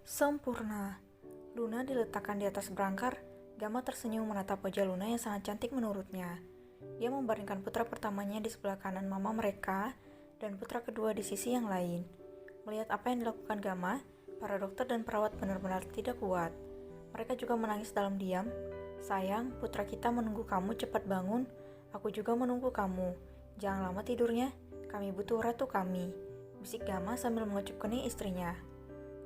Sempurna. Luna diletakkan di atas berangkar. Gamma tersenyum menatap wajah Luna yang sangat cantik menurutnya. Dia membaringkan putra pertamanya di sebelah kanan mama mereka dan putra kedua di sisi yang lain. Melihat apa yang dilakukan Gamma, para dokter dan perawat benar-benar tidak kuat. Mereka juga menangis dalam diam. Sayang, putra kita menunggu kamu, cepat bangun. Aku juga menunggu kamu. Jangan lama tidurnya, kami butuh ratu kami. Bisik Gamma sambil mengecup kening istrinya.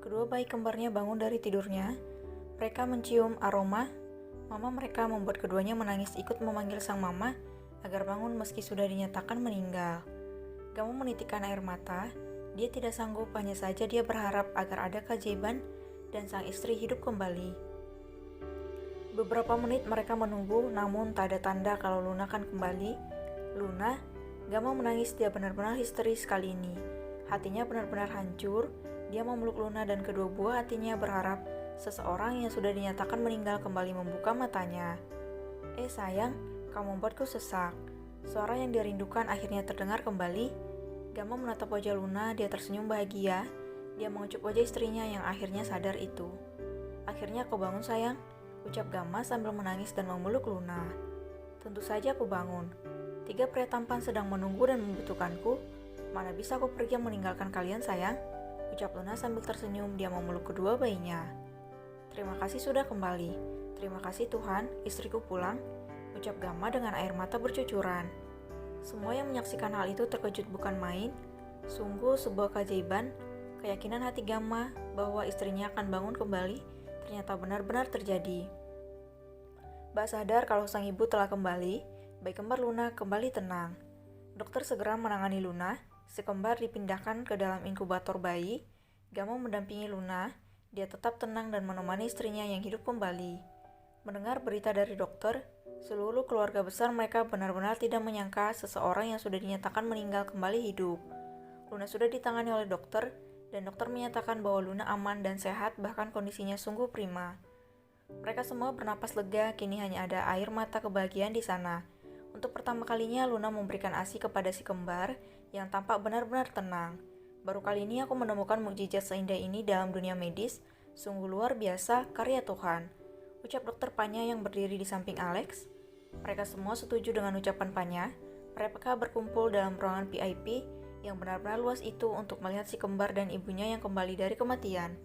Kedua bayi kembarnya bangun dari tidurnya. Mereka mencium aroma. Mama mereka membuat keduanya menangis ikut memanggil sang mama agar bangun meski sudah dinyatakan meninggal. Gamma menitikkan air mata. Dia tidak sanggup, hanya saja dia berharap agar ada keajaiban dan sang istri hidup kembali. Beberapa menit mereka menunggu, namun tak ada tanda kalau Luna akan kembali. Luna, Gamma menangis, dia benar-benar histeris kali ini. Hatinya benar-benar hancur. Dia memeluk Luna dan kedua buah hatinya berharap seseorang yang sudah dinyatakan meninggal kembali membuka matanya. Sayang, kamu membuatku sesak. Suara yang dirindukan akhirnya terdengar kembali. Gamma menatap wajah Luna, dia tersenyum bahagia. Dia mengecup wajah istrinya yang akhirnya sadar itu. Akhirnya aku bangun sayang, ucap Gamma sambil menangis dan memeluk Luna. Tentu saja aku bangun. 3 pria tampan sedang menunggu dan membutuhkanku. Mana bisa aku pergi meninggalkan kalian sayang? Ucap Luna sambil tersenyum, dia memeluk kedua bayinya. Terima kasih sudah kembali. Terima kasih Tuhan, istriku pulang. Ucap Gamma dengan air mata bercucuran. Semua yang menyaksikan hal itu terkejut bukan main. Sungguh sebuah keajaiban. Keyakinan hati Gamma bahwa istrinya akan bangun kembali ternyata benar-benar terjadi. Mbak sadar kalau sang ibu telah kembali. Bayi kembar Luna kembali tenang. Dokter segera menangani Luna. Si kembar dipindahkan ke dalam inkubator bayi. Gamma mendampingi Luna. Dia tetap tenang dan menemani istrinya yang hidup kembali. Mendengar berita dari dokter, seluruh keluarga besar mereka benar-benar tidak menyangka seseorang yang sudah dinyatakan meninggal kembali hidup. Luna sudah ditangani oleh dokter, dan dokter menyatakan bahwa Luna aman dan sehat, bahkan kondisinya sungguh prima. Mereka semua bernapas lega, kini hanya ada air mata kebahagiaan di sana. Untuk pertama kalinya Luna memberikan ASI kepada si kembar yang tampak benar-benar tenang. Baru kali ini aku menemukan mukjizat seindah ini dalam dunia medis. Sungguh luar biasa karya Tuhan, ucap dokter Panya yang berdiri di samping Alex. Mereka semua setuju dengan ucapan Panya. Mereka berkumpul dalam ruangan VIP yang benar-benar luas itu untuk melihat si kembar dan ibunya yang kembali dari kematian.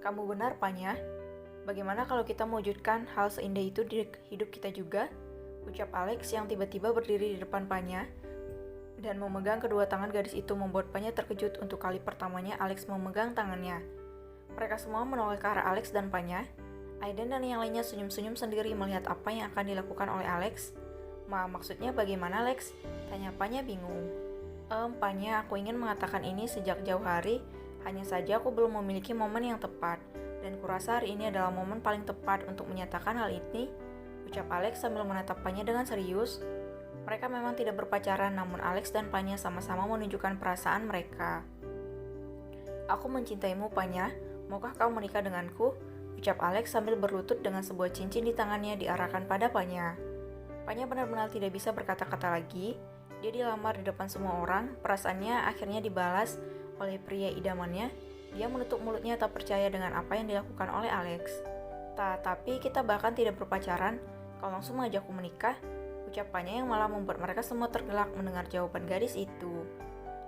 Kamu benar Panya. Bagaimana kalau kita mewujudkan hal seindah itu di hidup kita juga? Ucap Alex yang tiba-tiba berdiri di depan Panya dan memegang kedua tangan gadis itu membuat Panya terkejut. Untuk kali pertamanya Alex memegang tangannya. Mereka semua menoleh ke arah Alex dan Panya. Aiden dan yang lainnya senyum-senyum sendiri melihat apa yang akan dilakukan oleh Alex. Maksudnya bagaimana Alex? Tanya Panya bingung. Panya, aku ingin mengatakan ini sejak jauh hari. Hanya saja aku belum memiliki momen yang tepat. Dan kurasa hari ini adalah momen paling tepat untuk menyatakan hal ini. Ucap Alex sambil menatap Panya dengan serius. Mereka memang tidak berpacaran, namun Alex dan Panya sama-sama menunjukkan perasaan mereka. Aku mencintaimu Panya, maukah kau menikah denganku? Ucap Alex sambil berlutut dengan sebuah cincin di tangannya diarahkan pada Panya. Panya benar-benar tidak bisa berkata-kata lagi. Dia dilamar di depan semua orang, perasaannya akhirnya dibalas oleh pria idamannya. Dia menutup mulutnya tak percaya dengan apa yang dilakukan oleh Alex. Tapi kita bahkan tidak berpacaran. Kau langsung mengajakku menikah? Ucapannya yang malah membuat mereka semua tergelak mendengar jawaban gadis itu.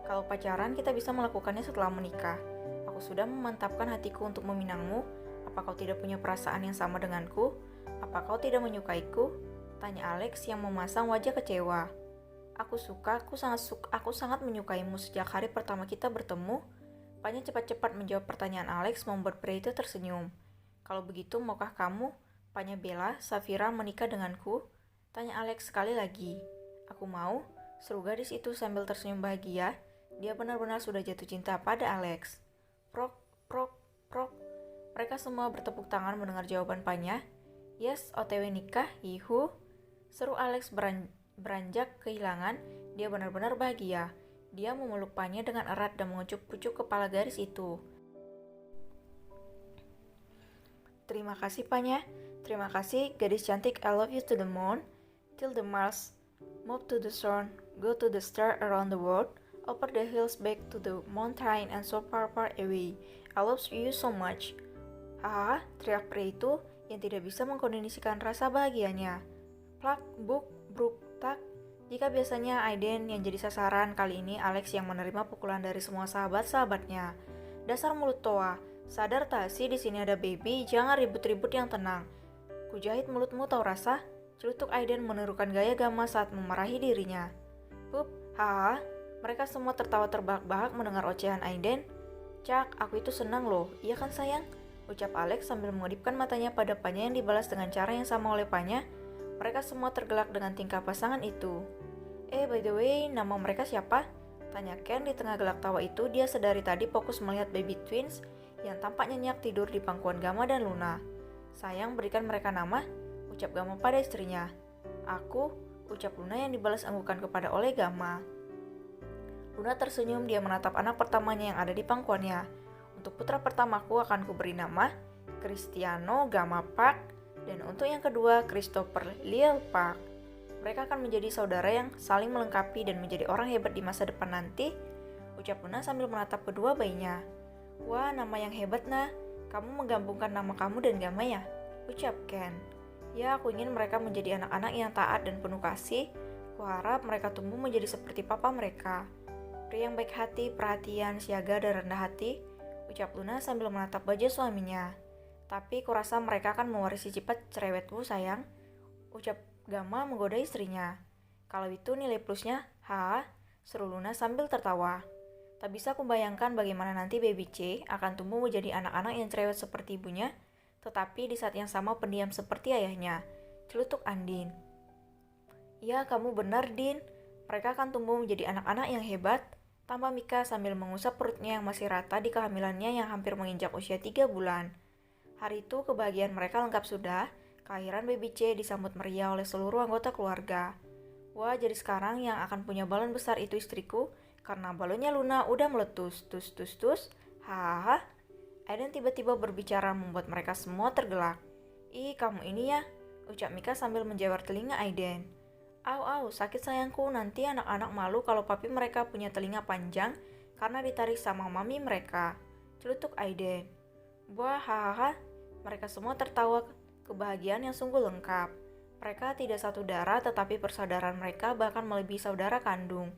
Kalau pacaran kita bisa melakukannya setelah menikah. Aku sudah memantapkan hatiku untuk meminangmu. Apa kau tidak punya perasaan yang sama denganku? Apa kau tidak menyukaiku? Tanya Alex yang memasang wajah kecewa. Aku sangat menyukaimu sejak hari pertama kita bertemu. Panya cepat-cepat menjawab pertanyaan Alex membuat pria itu tersenyum. Kalau begitu, maukah kamu, Panya Bella, Safira menikah denganku? Tanya Alex sekali lagi. Aku mau, seru gadis itu sambil tersenyum bahagia. Dia benar-benar sudah jatuh cinta pada Alex. Prok, prok, prok. Mereka semua bertepuk tangan mendengar jawaban Panya. Yes, OTW nikah, yihu. Seru Alex beranjak kehilangan. Dia benar-benar bahagia. Dia memeluk Panya dengan erat dan mengecup pucuk kepala gadis itu. Terima kasih Panya. Terima kasih gadis cantik. I love you to the moon. Till the Mars. Move to the sun. Go to the star around the world. over the hills back to the mountain and so far far away. I love you so much. Hahaha, teriak pria itu yang tidak bisa mengkondisikan rasa bahagianya. Plak, buk, bruk, tak. Jika biasanya Aiden yang jadi sasaran, kali ini Alex yang menerima pukulan dari semua sahabat-sahabatnya. Dasar mulut toa, sadar tak sih di sini ada baby, jangan ribut-ribut yang tenang. Kujahit mulutmu tahu rasa? Celutuk Aiden menirukan gaya Gamma saat memarahi dirinya. Pup, hahaha, mereka semua tertawa terbahak-bahak mendengar ocehan Aiden. Cak, aku itu senang loh, iya kan sayang? Ucap Alex sambil mengedipkan matanya pada Panya yang dibalas dengan cara yang sama oleh Panya. Mereka semua tergelak dengan tingkah pasangan itu. By the way, nama mereka siapa? Tanya Ken di tengah gelak tawa itu. Dia sedari tadi fokus melihat baby twins yang tampak nyenyak tidur di pangkuan Gamma dan Luna. Sayang, berikan mereka nama, ucap Gamma pada istrinya. Aku, ucap Luna yang dibalas anggukan kepada oleh Gamma. Luna tersenyum, dia menatap anak pertamanya yang ada di pangkuannya. Untuk putra pertamaku akan kuberi nama Cristiano Gamma Park, dan untuk yang kedua Christopher Lyle Park. Mereka akan menjadi saudara yang saling melengkapi dan menjadi orang hebat di masa depan nanti, ucap Luna sambil menatap kedua bayinya. Wah, nama yang hebat nah, kamu menggabungkan nama kamu dan Gamma ya, ucap Ken. Ya, aku ingin mereka menjadi anak-anak yang taat dan penuh kasih. Kuharap mereka tumbuh menjadi seperti papa mereka. Pria yang baik hati, perhatian, siaga, dan rendah hati, ucap Luna sambil menatap baju suaminya. Tapi kurasa mereka akan mewarisi sifat cerewetmu sayang, ucap Gamma menggoda istrinya. Kalau itu nilai plusnya, seru Luna sambil tertawa. Tak bisa kubayangkan bagaimana nanti baby C akan tumbuh menjadi anak-anak yang cerewet seperti ibunya, tetapi di saat yang sama pendiam seperti ayahnya, celutuk Andin. Ya, kamu benar, Din. Mereka akan tumbuh menjadi anak-anak yang hebat, tambah Mika sambil mengusap perutnya yang masih rata di kehamilannya yang hampir menginjak usia 3 bulan. Hari itu kebahagiaan mereka lengkap sudah. Kelahiran baby C disambut meriah oleh seluruh anggota keluarga. Wah, jadi sekarang yang akan punya balon besar itu istriku, karena balonnya Luna udah meletus. Tus tus tus. Hahaha. Aiden tiba-tiba berbicara membuat mereka semua tergelak. Ih, kamu ini ya, ucap Mika sambil menjawar telinga Aiden. Au, sakit sayangku, nanti anak-anak malu kalau papi mereka punya telinga panjang karena ditarik sama mami mereka, celutuk Aiden. Wah, hahaha. Mereka semua tertawa kebahagiaan yang sungguh lengkap. Mereka tidak satu darah, tetapi persaudaraan mereka bahkan melebihi saudara kandung.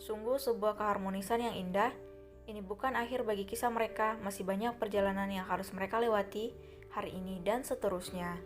Sungguh sebuah keharmonisan yang indah. Ini bukan akhir bagi kisah mereka, masih banyak perjalanan yang harus mereka lewati hari ini dan seterusnya.